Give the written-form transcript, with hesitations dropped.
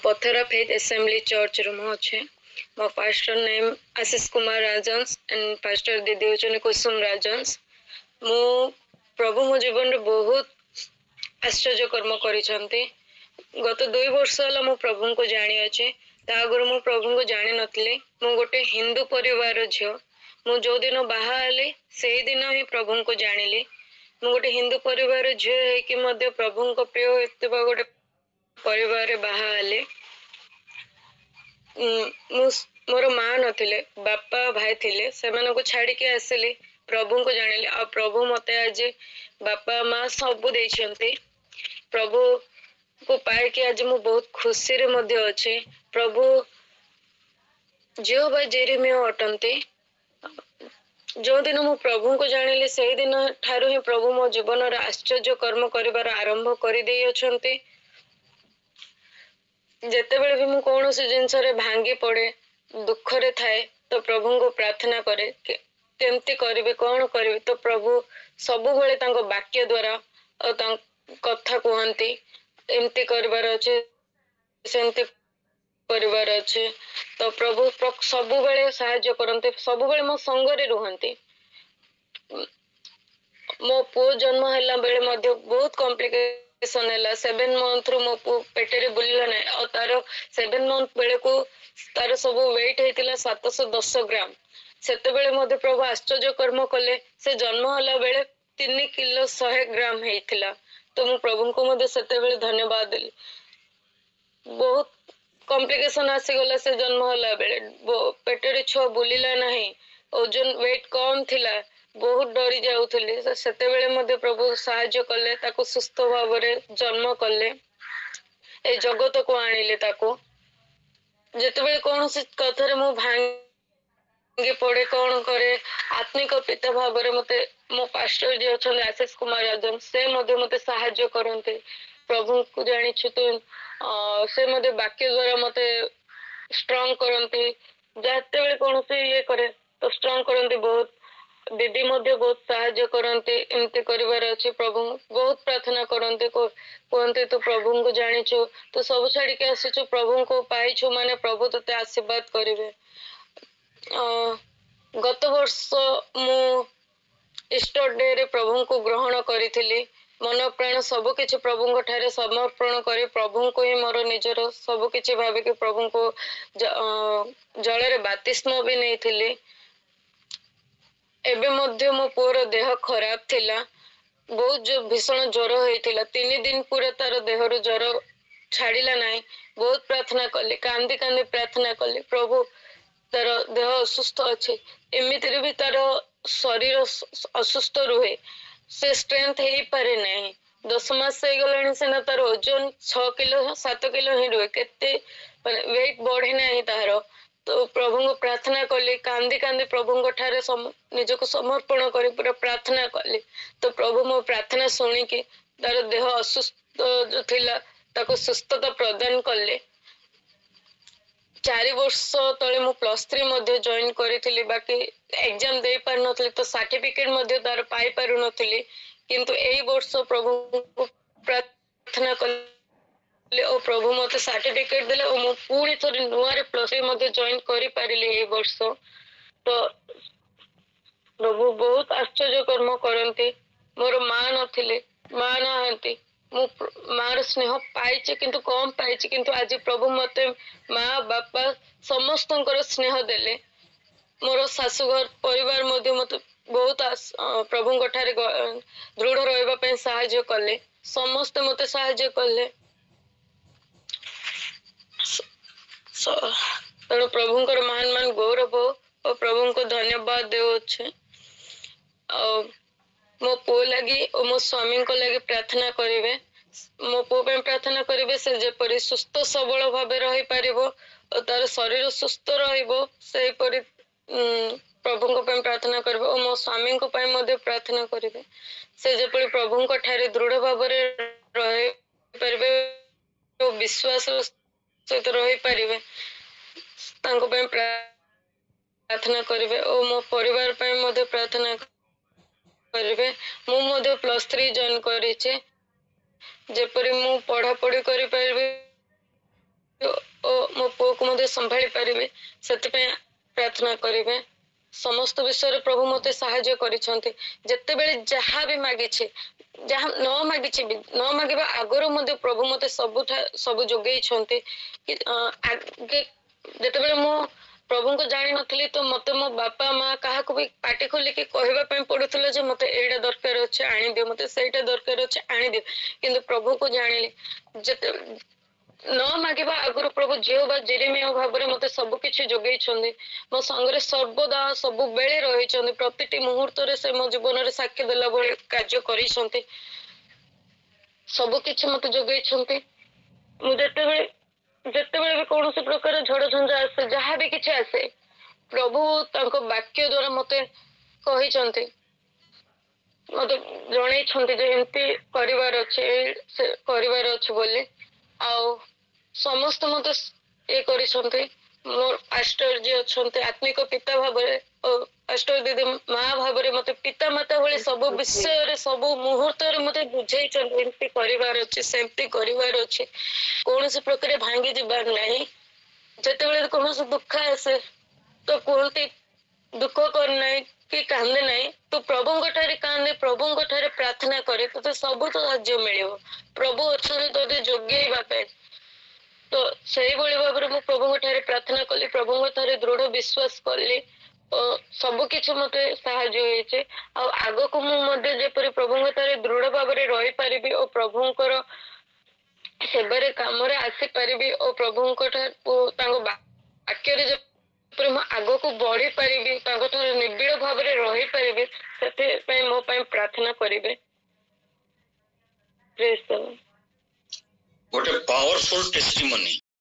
Pothera Faith Assembly Church ରୁ ମୁଁ ଅଛି। ମୋ pastor name Ashish Kumar ରାଜନ୍ସ and pastor ଦିଦି ହଉଛନ୍ତି କୁସୁମ ରାଜନ୍ସ। ମୁଁ ପ୍ରଭୁ ମୋ ଜୀବନରେ ବହୁତ ଆଶ୍ଚର୍ଯ୍ୟ କର୍ମ କରିଛନ୍ତି। ଗତ 2 ବର୍ଷ ହେଲା ମୁଁ ପ୍ରଭୁଙ୍କୁ ଜାଣିଅଛି। ତା ଆଗରୁ ମୁଁ ପ୍ରଭୁଙ୍କୁ ଜାଣିନଥିଲି। ମୁଁ ଗୋଟେ ହିନ୍ଦୁ ପରିବାର ଝିଅ। ମୁଁ ଯୋଉଦିନ ବାହା ହେଲି ସେଇ ଦିନ ହିଁ ପ୍ରଭୁଙ୍କୁ ଜାଣିଲି। ମୁଁ ଗୋଟେ ହିନ୍ଦୁ ପରିବାର ଝିଅ ହେଇକି ମଧ୍ୟ ପ୍ରଭୁଙ୍କ ପ୍ରିୟ ହୋଇଥିବା ଗୋଟେ ପରିବାରରେ ବାହା ହେଲି। ମୋର ମା ନଥିଲେ, ବାପା ଭାଇ ଥିଲେ, ସେମାନଙ୍କୁ ଛାଡିକି ଆସିଲି। ପ୍ରଭୁଙ୍କୁ ଜାଣିଲି ଆଉ ପ୍ରଭୁ ମତେ ଆଜି ବାପା ମା ସବୁ ଦେଇଛନ୍ତି। ପ୍ରଭୁକୁ ପାଇକି ଆଜି ମୁଁ ବହୁତ ଖୁସିରେ ମଧ୍ୟ ଅଛି। ପ୍ରଭୁ ଯେହୋବା ଜେରେମିୟ ଅଟନ୍ତି। ଯୋଉଦିନ ମୁଁ ପ୍ରଭୁଙ୍କୁ ଜାଣିଲି ସେଇଦିନ ଠାରୁ ହିଁ ପ୍ରଭୁ ମୋ ଜୀବନରେ ଆଶ୍ଚର୍ଯ୍ୟ କର୍ମ କରିବାର ଆରମ୍ଭ କରିଦେଇଅଛନ୍ତି। ଯେତେବେଳେ ବି ମୁଁ କୌଣସି ଜିନିଷରେ ଭାଙ୍ଗି ପଡେ, ଦୁଃଖରେ ଥାଏ, ତ ପ୍ରଭୁଙ୍କୁ ପ୍ରାର୍ଥନା କରେ କେମିତି କରିବି, କଣ କରିବି, ତ ପ୍ରଭୁ ସବୁବେଳେ ତାଙ୍କ ବାକ୍ୟ ଦ୍ଵାରା ଆଉ ତାଙ୍କ କଥା କୁହନ୍ତି, ଏମିତି କରିବାର ଅଛି, ସେମିତି କରିବାର ଅଛି। ତ ପ୍ରଭୁ ସବୁବେଳେ ସାହାଯ୍ୟ କରନ୍ତି, ସବୁବେଳେ ମୋ ସଙ୍ଗରେ ରୁହନ୍ତି। ମୋ ପୁଅ ଜନ୍ମ ହେଲା ବେଳେ ମଧ୍ୟ ବହୁତ କମ୍ପ୍ଲିକେସନ ହେଲା। 7 month ରୁ ମୋ ପୁଅ ପେଟରେ ବୁଲିଲା ନାହିଁ ଆଉ ତାର 7 month ବେଳକୁ ତାର ସବୁ ୱେଟ ହେଇଥିଲା 710 ଗ୍ରାମ। ସେତେବେଳେ ମଧ୍ୟ ପ୍ରଭୁ ଆଶ୍ଚର୍ଯ୍ୟ କର୍ମ କଲେ। ସେ ଜନ୍ମ ହେଲା ବେଳେ 3 କିଲୋ 100 ଗ୍ରାମ ହେଇଥିଲା। ତ ମୁଁ ପ୍ରଭୁଙ୍କୁ ମଧ୍ୟ ସେତେବେଳେ ଧନ୍ୟବାଦ ଦେଲି। ବହୁତ କମ୍ପ୍ଲିକେସନ ଆସିଗଲା। ସେ ଜନ୍ମ ହେଲା ବେଳେ ପେଟରେ ଛୁଆ ବୁଲିଲା ନାହିଁ, ଓଜନ ୱେଟ କମ ଥିଲା, ବହୁତ ଡରି ଯାଉଥିଲି। ସେତେବେଳେ ମଧ୍ୟ ପ୍ରଭୁ ସାହାଯ୍ୟ କଲେ, ତାକୁ ସୁସ୍ଥ ଭାବରେ ଜନ୍ମ କଲେ, ଏ ଜଗତକୁ ଆଣିଲେ ତାକୁ। ଯେତେବେଳେ କୌଣସି କଥାରେ ମୁଁ ଭାଙ୍ଗି ପଡେ, କଣ କରେ, ଆତ୍ମିକ ପିତା ଭାବରେ ମତେ ମୋ ପାଷ୍ଟର ଯିଏ ଅଛନ୍ତି ଆଶିଷ କୁମାର ରାଜନ, ସେ ମଧ୍ୟ ମତେ ସାହାଯ୍ୟ କରନ୍ତି। ପ୍ରଭୁଙ୍କୁ ଜାଣିଛୁ ତୁ, ସେ ମଧ୍ୟ ବାକ୍ୟ ଦ୍ଵାରା ମତେ ଷ୍ଟ୍ରଙ୍ଗ କରନ୍ତି। ଯେତେବେଳେ କୌଣସି ଇଏ କରେ ତ ଷ୍ଟ୍ରଙ୍ଗ କରନ୍ତି ବହୁତ। ଦିଦି ମଧ୍ୟ ବହୁତ ସାହାଯ୍ୟ କରନ୍ତି, ଏମିତି କରିବାର ଅଛି, ପ୍ରଭୁ ବହୁତ ପ୍ରାର୍ଥନା କରନ୍ତି, କୁହନ୍ତି ତୁ ପ୍ରଭୁଙ୍କୁ ଜାଣିଛୁ, ତୁ ସବୁ ଛାଡିକି ଆସିଛୁ, ପ୍ରଭୁଙ୍କୁ ପାଇଛୁ ମାନେ ପ୍ରଭୁ ତତେ ଆଶୀର୍ବାଦ କରିବେ। ଗତ ବର୍ଷ ମୁଁ ଇଷ୍ଟର ଡେ ରେ ପ୍ରଭୁଙ୍କୁ ଗ୍ରହଣ କରିଥିଲି। ମନ ପ୍ରାଣ ସବୁ କିଛି ପ୍ରଭୁଙ୍କ ଠାରେ ସମର୍ପଣ କରି ପ୍ରଭୁଙ୍କୁ ହିଁ ମୋର ନିଜର ସବୁ କିଛି ଭାବିକି ପ୍ରଭୁଙ୍କୁ ଜଳରେ ବାତିଷ୍ମ ବି ନେଇଥିଲି। ଏବେ ମଧ୍ୟ ମୋ ପୁଅର ଦେହ ଖରାପ ଥିଲା, ବହୁତ ଭୀଷଣ ଜ୍ୱର ହେଇଥିଲା। 3 ଦିନ ପୁରା ତାର ଦେହରୁ ଜ୍ୱର ଛାଡିଲା ନାହିଁ। ବହୁତ ପ୍ରାର୍ଥନା କଲି, କାନ୍ଦି କାନ୍ଦି ପ୍ରାର୍ଥନା କଲି, ପ୍ରଭୁ ତାର ଦେହ ଅସୁସ୍ଥ ଅଛି, ଏମିତିରେ ବି ତାର ଶରୀର ଅସୁସ୍ଥ ରୁହେ, ସେ ଷ୍ଟ୍ରେଂଥ ହେଇପାରେ ନାହିଁ। 10 ମାସ ହେଇଗଲାଣି ସିନା, ତାର ଓଜନ 6 କିଲୋ 7 କିଲୋ ହିଁ ରୁହେ, କେତେ ମାନେ ୱେଟ ବଢେ ନାହିଁ ତାହାର। ତ ପ୍ରଭୁଙ୍କୁ ପ୍ରାର୍ଥନା କଲି, କାନ୍ଦି କାନ୍ଦି ପ୍ରଭୁଙ୍କ ଠାରେ ନିଜକୁ ସମର୍ପଣ କରି ପୁରା ପ୍ରାର୍ଥନା କଲି। ତ ପ୍ରଭୁ ମୋ ପ୍ରାର୍ଥନା ଶୁଣିକି ତାର ଦେହ ଅସୁସ୍ଥ ଥିଲା, ତାକୁ ସୁସ୍ଥତା ପ୍ରଦାନ କଲେ। 4 ବର୍ଷ ତଳେ ମୁଁ +3 ମଧ୍ୟ ଜଏନ କରିଥିଲି, ବାକି ଏକ୍ଜାମ ଦେଇ ପାରିନଥିଲି, ତ ସାର୍ଟିଫିକେଟ ମଧ୍ୟ ତାର ପାଇ ପାରୁନଥିଲି। କିନ୍ତୁ ଏଇ ବର୍ଷ ପ୍ରଭୁଙ୍କୁ ପ୍ରାର୍ଥନା କଲି ଓ ପ୍ରଭୁ ମତେ ସାର୍ଟିଫିକେଟ ଦେଲେ ଓ ମୁଁ ପୁଣି ଥରେ ନୂଆରେ +3 ମଧ୍ୟ ଜଏନ କରିପାରିଲି ଏଇ ବର୍ଷ। ତ ପ୍ରଭୁ ବହୁତ ଆଶ୍ଚର୍ଯ୍ୟ କର୍ମ କରନ୍ତି। ମୋର ମା ନଥିଲେ, ମା ନାହାନ୍ତି, ମୁଁ ମାର ସ୍ନେହ ପାଇଛି କିନ୍ତୁ କମ ପାଇଛି, କିନ୍ତୁ ଆଜି ପ୍ରଭୁ ମତେ ମା ବାପା ସମସ୍ତଙ୍କର ସ୍ନେହ ଦେଲେ। ମୋର ଶାଶୁଘର ପରିବାର ମଧ୍ୟ ମତେ ବହୁତ ପ୍ରଭୁଙ୍କ ଠାରେ ଦୃଢ ରହିବା ପାଇଁ ସାହାଯ୍ୟ କଲେ, ସମସ୍ତେ ମତେ ସାହାଯ୍ୟ କଲେ। ତେଣୁ ପ୍ରଭୁଙ୍କର ମାନ ମାନ ଗୌରବ ଓ ପ୍ରଭୁଙ୍କୁ ଧନ୍ୟବାଦ ଦେଉଅଛି। ଆଉ ମୋ ପୁଅ ଲାଗି ଓ ମୋ ସ୍ୱାମୀଙ୍କ ଲାଗି ପ୍ରାର୍ଥନା କରିବେ। ମୋ ପୁଅ ପାଇଁ ପ୍ରାର୍ଥନା କରିବେ, ସେ ଯେପରି ସୁସ୍ଥ ସବଳ ଭାବେ ରହିପାରିବ ଓ ତାର ଶରୀର ସୁସ୍ଥ ରହିବ, ସେହିପରି ପ୍ରଭୁଙ୍କ ପାଇଁ ପ୍ରାର୍ଥନା କରିବେ ଓ ମୋ ସ୍ୱାମୀଙ୍କ ପାଇଁ ମଧ୍ୟ ପ୍ରାର୍ଥନା କରିବେ। ସେ ଯେପରି ପ୍ରଭୁଙ୍କ ଠାରେ ଦୃଢ ଭାବରେ ରହିପାରିବେ ଓ ବିଶ୍ୱାସ ସହିତ ରହିପାରିବେ, ତାଙ୍କ ପାଇଁ ପ୍ରାର୍ଥନା କରିବେ ଓ ମୋ ପରିବାର ପାଇଁ ମଧ୍ୟ ପ୍ରାର୍ଥନା କରିବେ। ମୁଁ ମଧ୍ୟ +3 ଜଏନ କରିଛି, ଯେପରି ମୁଁ ପଢାପଢି କରିପାରିବି ଘରକୁ ମଧ୍ୟ ସମ୍ଭାଳି ପାରିବି ସେଥିପାଇଁ ପ୍ରାର୍ଥନା କରିବେ। ସମସ୍ତ ବିଷୟରେ ପ୍ରଭୁ ମତେ ସାହାଯ୍ୟ କରିଛନ୍ତି। ଯେତେବେଳେ ଯାହା ବି ମାଗିଛି, ଯାହା ନ ମାଗିଛି ବି, ନ ମାଗିବା ଆଗରୁ ମଧ୍ୟ ପ୍ରଭୁ ମତେ ସବୁ ଯୋଗେଇଛନ୍ତି। ଆଗେ ଯେତେବେଳେ ମୁଁ ପ୍ରଭୁଙ୍କୁ ଜାଣିନଥିଲି ତ ମତେ ମୋ ବାପା ମା କାହାକୁ ବି ପାଟି ଖୋଲିକି କହିବା ପାଇଁ ପଡୁଥିଲା ଯେ ମତେ ଏଇଟା ଦରକାର ଅଛି ଆଣିଦିଅ, ମତେ ସେଇଟା ଦରକାର ଅଛି ଆଣିଦିଅ। କିନ୍ତୁ ପ୍ରଭୁକୁ ଜାଣିଲି ଯେତେ ନ ମାଗିବା ଆଗରୁ ପ୍ରଭୁ ଯେହୋବା ଜେରେମିୟା ଭାବରେ ମତେ ସବୁ କିଛି ଯୋଗେଇଛନ୍ତି। ମୋ ସାଙ୍ଗରେ ସର୍ବଦା ସବୁବେଳେ ରହିଛନ୍ତି। ପ୍ରତିଟି ମୁହୂର୍ତ୍ତରେ ସେ ମୋ ଜୀବନରେ ସାକ୍ଷୀ ଦେଲା ଭଳି କାର୍ଯ୍ୟ କରିଛନ୍ତି। ସବୁ କିଛି ମତେ ଯୋଗେଇଛନ୍ତି। ମୁଁ ଯେତେବେଳେ ବି କୌଣସି ପ୍ରକାର ଝଡ ଝଞ୍ଜା ଆସେ, ଯାହା ବି କିଛି ଆସେ, ପ୍ରଭୁ ତାଙ୍କ ବାକ୍ୟ ଦ୍ଵାରା ମତେ କହିଛନ୍ତି, ମତେ ଜଣେଇଛନ୍ତି ଯେ ଏମିତି କରିବାର ଅଛି, କରିବାର ଅଛି ବୋଲି। ଆଉ ସମସ୍ତେ ମତେ ଇଏ କରିଛନ୍ତି। ମୋର ପାଷ୍ଟର ଯିଏ ଅଛନ୍ତି ଆତ୍ମିକ ପିତା ଭାବରେ ଓ ପାଷ୍ଟର ଦିଦି ମା ଭାବରେ ମତେ ପିତା ମାତା ଭଳି ସବୁ ବିଷୟରେ ସବୁ ମୁହୂର୍ତ୍ତରେ ମତେ ବୁଝେଇଛନ୍ତି ଏମିତି କରିବାର ଅଛି, ସେମିତି କରିବାର ଅଛି, କୌଣସି ପ୍ରକାର ଭାଙ୍ଗି ଯିବାର ନାହିଁ। ଯେତେବେଳେ କୌଣସି ଦୁଃଖ ଆସେ ତ କୁହନ୍ତି ଦୁଃଖ କର ନାହିଁ କି କାନ୍ଦେ ନାହିଁ, ତୁ ପ୍ରଭୁଙ୍କ ଠାରେ କାନ୍ଦେ, ପ୍ରଭୁଙ୍କ ଠାରେ ପ୍ରାର୍ଥନା କରେ, ତତେ ସବୁ ସାହାଯ୍ୟ ମିଳିବ। ପ୍ରଭୁ ଅଛନ୍ତି ତତେ ଯୋଗେଇବା ପାଇଁ। ତ ସେଇଭଳି ଭାବରେ ମୁଁ ପ୍ରଭୁଙ୍କ ଠାରେ ପ୍ରାର୍ଥନା କଲି, ପ୍ରଭୁଙ୍କ ଠାରେ ଦୃଢ ବିଶ୍ୱାସ କଲି ଓ ସବୁ କିଛି ମତେ ସାହାଯ୍ୟ ହେଇଛି। ଆଉ ଆଗକୁ ମୁଁ ମଧ୍ୟ ଯେପରି ପ୍ରଭୁଙ୍କ ଠାରେ ଦୃଢ ଭାବରେ ରହିପାରିବି ଓ ପ୍ରଭୁଙ୍କର ସେବାରେ କାମରେ ଆସିପାରିବି ଓ ପ୍ରଭୁଙ୍କ ଠାରୁ ତାଙ୍କ ବାକ୍ୟରେ ଯେପରି ମୁଁ ଆଗକୁ ବଢି ପାରିବି, ତାଙ୍କ ଠାରୁ ନିବିଡ଼ ଭାବରେ ରହିପାରିବି, ସେଥିପାଇଁ ମୋ ପାଇଁ ପ୍ରାର୍ଥନା କରିବେ। ଗୋଟେ ପାୱାରଫୁଲ ଟେଷ୍ଟିମନି